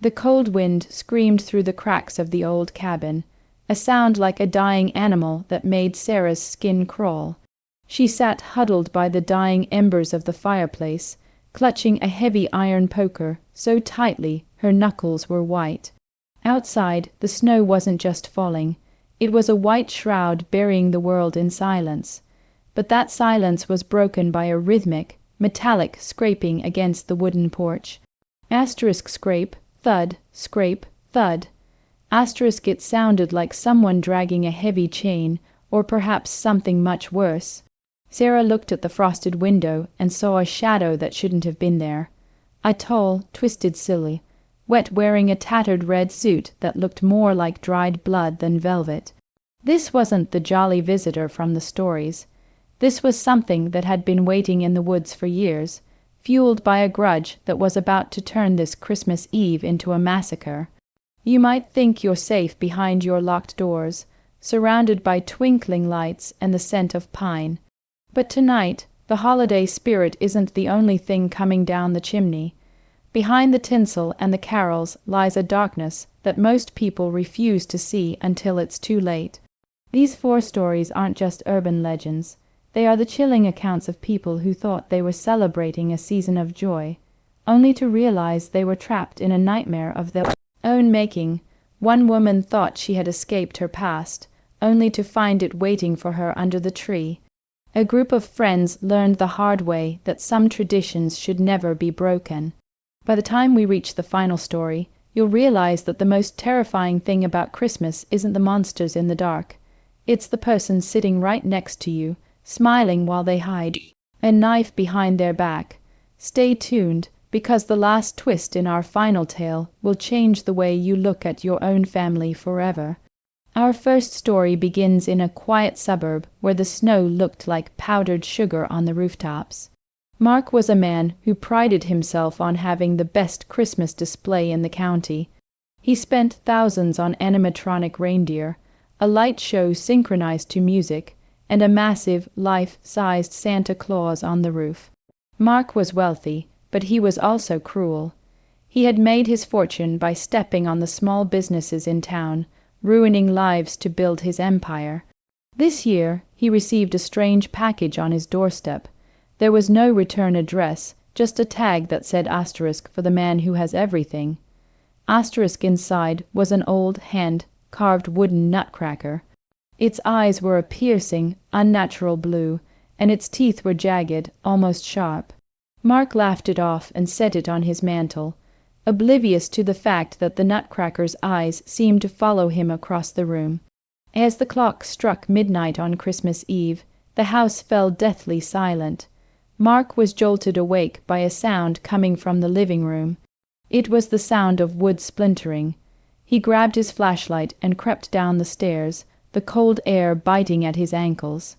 The cold wind screamed through the cracks of the old cabin, a sound like a dying animal that made Sarah's skin crawl. She sat huddled by the dying embers of the fireplace, clutching a heavy iron poker so tightly her knuckles were white. Outside, the snow wasn't just falling. It was a white shroud burying the world in silence. But that silence was broken by a rhythmic, metallic scraping against the wooden porch. Asterisk scrape, thud, scrape, thud. Asterisk it sounded like someone dragging a heavy chain, or perhaps something much worse. Sarah looked at the frosted window and saw a shadow that shouldn't have been there. A tall, twisted silly, wet, wearing a tattered red suit that looked more like dried blood than velvet. This wasn't the jolly visitor from the stories. This was something that had been waiting in the woods for years, fueled by a grudge that was about to turn this Christmas Eve into a massacre. You might think you're safe behind your locked doors, surrounded by twinkling lights and the scent of pine. But tonight, the holiday spirit isn't the only thing coming down the chimney. Behind the tinsel and the carols lies a darkness that most people refuse to see until it's too late. These 4 stories aren't just urban legends. They are the chilling accounts of people who thought they were celebrating a season of joy, only to realize they were trapped in a nightmare of their own making. One woman thought she had escaped her past, only to find it waiting for her under the tree. A group of friends learned the hard way that some traditions should never be broken. By the time we reach the final story, you'll realize that the most terrifying thing about Christmas isn't the monsters in the dark. It's the person sitting right next to you, smiling while they hide a knife behind their back. Stay tuned, because the last twist in our final tale will change the way you look at your own family forever. Our first story begins in a quiet suburb where the snow looked like powdered sugar on the rooftops. Mark was a man who prided himself on having the best Christmas display in the county. He spent thousands on animatronic reindeer, a light show synchronized to music, and a massive, life-sized Santa Claus on the roof. Mark was wealthy, but he was also cruel. He had made his fortune by stepping on the small businesses in town, ruining lives to build his empire. This year, he received a strange package on his doorstep. There was no return address, just a tag that said asterisk for the man who has everything. Asterisk inside was an old, hand-carved wooden nutcracker. Its eyes were a piercing, unnatural blue, and its teeth were jagged, almost sharp. Mark laughed it off and set it on his mantel, oblivious to the fact that the nutcracker's eyes seemed to follow him across the room. As the clock struck midnight on Christmas Eve, the house fell deathly silent. Mark was jolted awake by a sound coming from the living room. It was the sound of wood splintering. He grabbed his flashlight and crept down the stairs, the cold air biting at his ankles.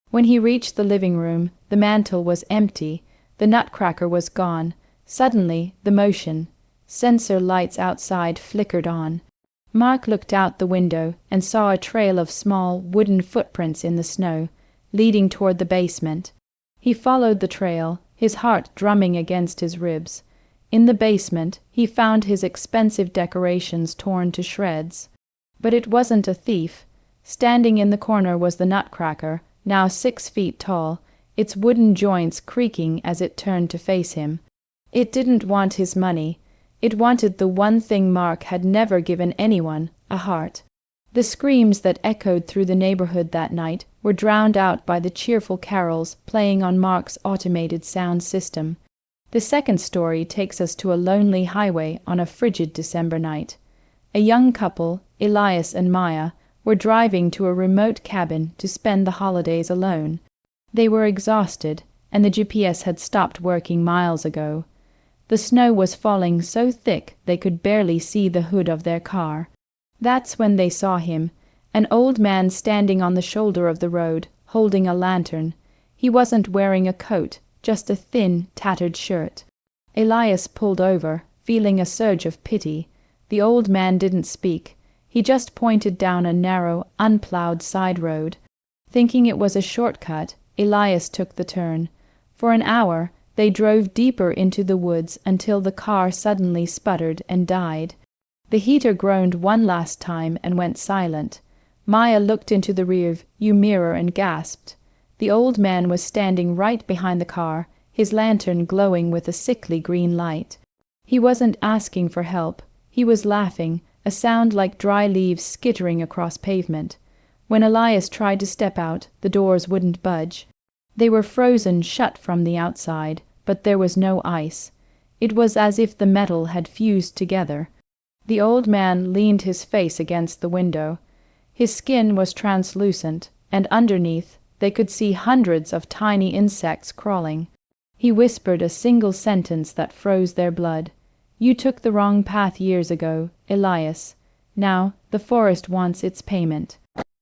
When he reached the living room, the mantel was empty, the nutcracker was gone. Suddenly, the motion, sensor lights outside flickered on. Mark looked out the window and saw a trail of small, wooden footprints in the snow, leading toward the basement. He followed the trail, his heart drumming against his ribs. In the basement, he found his expensive decorations torn to shreds. But it wasn't a thief. Standing in the corner was the nutcracker, now 6 feet tall, its wooden joints creaking as it turned to face him. It didn't want his money. It wanted the one thing Mark had never given anyone, a heart. The screams that echoed through the neighborhood that night were drowned out by the cheerful carols playing on Mark's automated sound system. The second story takes us to a lonely highway on a frigid December night. A young couple, Elias and Maya, were driving to a remote cabin to spend the holidays alone. They were exhausted, and the GPS had stopped working miles ago. The snow was falling so thick they could barely see the hood of their car. That's when they saw him, an old man standing on the shoulder of the road, holding a lantern. He wasn't wearing a coat, just a thin, tattered shirt. Elias pulled over, feeling a surge of pity. The old man didn't speak. He just pointed down a narrow, unplowed side road. Thinking it was a shortcut, Elias took the turn. For an hour, They drove deeper into the woods until the car suddenly sputtered and died. The heater groaned one last time and went silent. Maya looked into the rear-view mirror and gasped. The old man was standing right behind the car, his lantern glowing with a sickly green light. He wasn't asking for help. He was laughing, a sound like dry leaves skittering across pavement. When Elias tried to step out, the doors wouldn't budge. They were frozen shut from the outside, but there was no ice. It was as if the metal had fused together. The old man leaned his face against the window. His skin was translucent, and underneath they could see hundreds of tiny insects crawling. He whispered a single sentence that froze their blood. "You took the wrong path years ago, Elias. Now the forest wants its payment."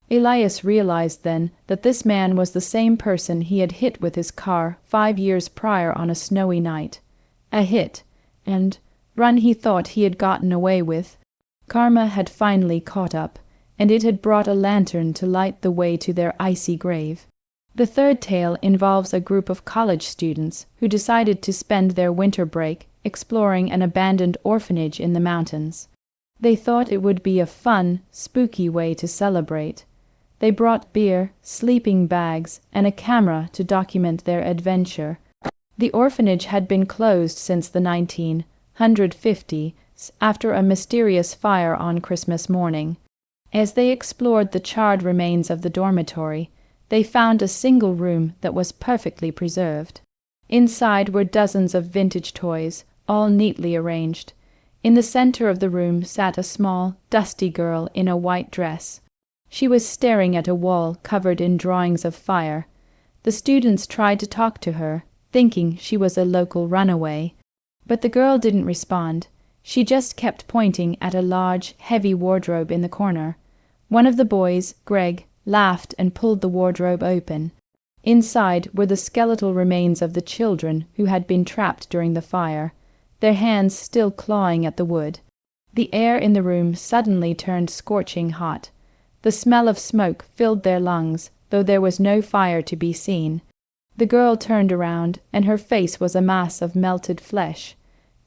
Elias realized then that this man was the same person he had hit with his car 5 years prior on a snowy night. A hit, and run he thought he had gotten away with. Karma had finally caught up, and it had brought a lantern to light the way to their icy grave. The third tale involves a group of college students who decided to spend their winter break exploring an abandoned orphanage in the mountains. They thought it would be a fun, spooky way to celebrate. They brought beer, sleeping bags, and a camera to document their adventure. The orphanage had been closed since the 1950s after a mysterious fire on Christmas morning. As they explored the charred remains of the dormitory, they found a single room that was perfectly preserved. Inside were dozens of vintage toys, all neatly arranged. In the center of the room sat a small, dusty girl in a white dress. She was staring at a wall covered in drawings of fire. The students tried to talk to her, thinking she was a local runaway. But the girl didn't respond. She just kept pointing at a large, heavy wardrobe in the corner. One of the boys, Greg, laughed and pulled the wardrobe open. Inside were the skeletal remains of the children who had been trapped during the fire, their hands still clawing at the wood. The air in the room suddenly turned scorching hot. The smell of smoke filled their lungs, though there was no fire to be seen. The girl turned around, and her face was a mass of melted flesh.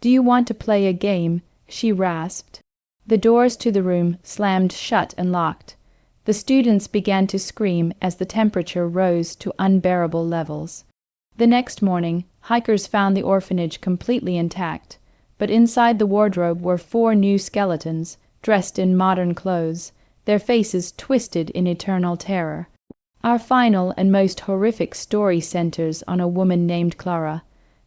"Do you want to play a game?" she rasped. The doors to the room slammed shut and locked. The students began to scream as the temperature rose to unbearable levels. The next morning, hikers found the orphanage completely intact, but inside the wardrobe were 4 new skeletons, dressed in modern clothes, their faces twisted in eternal terror. Our final and most horrific story centers on a woman named Clara.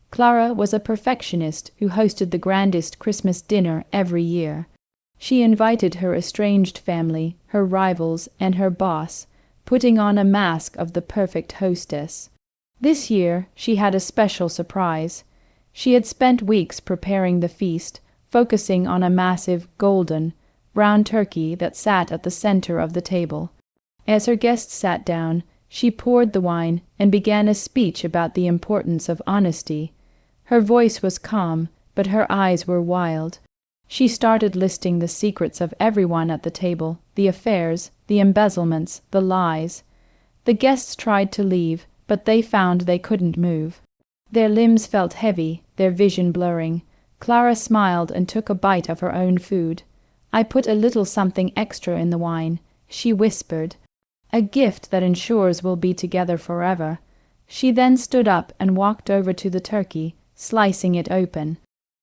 Clara was a perfectionist who hosted the grandest Christmas dinner every year. She invited her estranged family, her rivals, and her boss, putting on a mask of the perfect hostess. This year she had a special surprise. She had spent weeks preparing the feast, focusing on a massive, golden, brown turkey that sat at the center of the table. As her guests sat down, she poured the wine and began a speech about the importance of honesty. Her voice was calm, but her eyes were wild. She started listing the secrets of everyone at the table, the affairs, the embezzlements, the lies. The guests tried to leave, but they found they couldn't move. Their limbs felt heavy, their vision blurring. Clara smiled and took a bite of her own food. "I put a little something extra in the wine," she whispered. "A gift that ensures we'll be together forever." She then stood up and walked over to the turkey, slicing it open.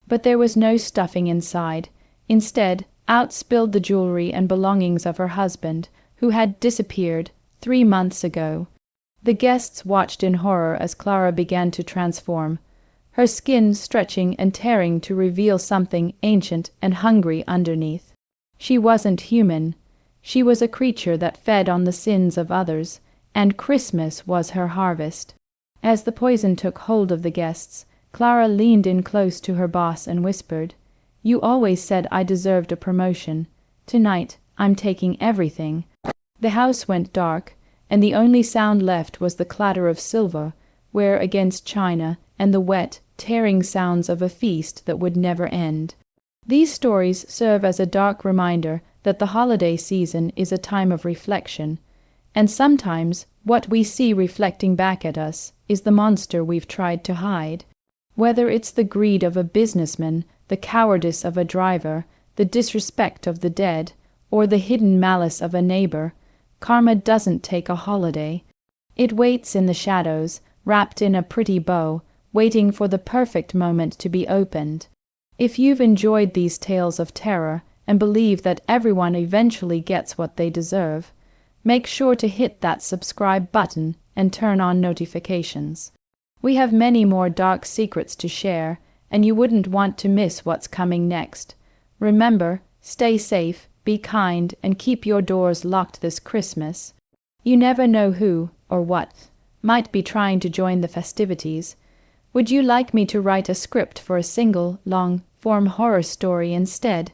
But there was no stuffing inside. Instead, out spilled the jewelry and belongings of her husband, who had disappeared 3 months ago. The guests watched in horror as Clara began to transform, her skin stretching and tearing to reveal something ancient and hungry underneath. She wasn't human. She was a creature that fed on the sins of others, and Christmas was her harvest. As the poison took hold of the guests, Clara leaned in close to her boss and whispered, "You always said I deserved a promotion. Tonight, I'm taking everything." The house went dark, and the only sound left was the clatter of silver, ware against china, and the wet, tearing sounds of a feast that would never end. These stories serve as a dark reminder that the holiday season is a time of reflection, and sometimes what we see reflecting back at us is the monster we've tried to hide. Whether it's the greed of a businessman, the cowardice of a driver, the disrespect of the dead, or the hidden malice of a neighbor, karma doesn't take a holiday. It waits in the shadows, wrapped in a pretty bow, waiting for the perfect moment to be opened. If you've enjoyed these tales of terror and believe that everyone eventually gets what they deserve, make sure to hit that subscribe button and turn on notifications. We have many more dark secrets to share, and you wouldn't want to miss what's coming next. Remember, stay safe, be kind, and keep your doors locked this Christmas. You never know who, or what, might be trying to join the festivities. Would you like me to write a script for a single, long-form horror story instead?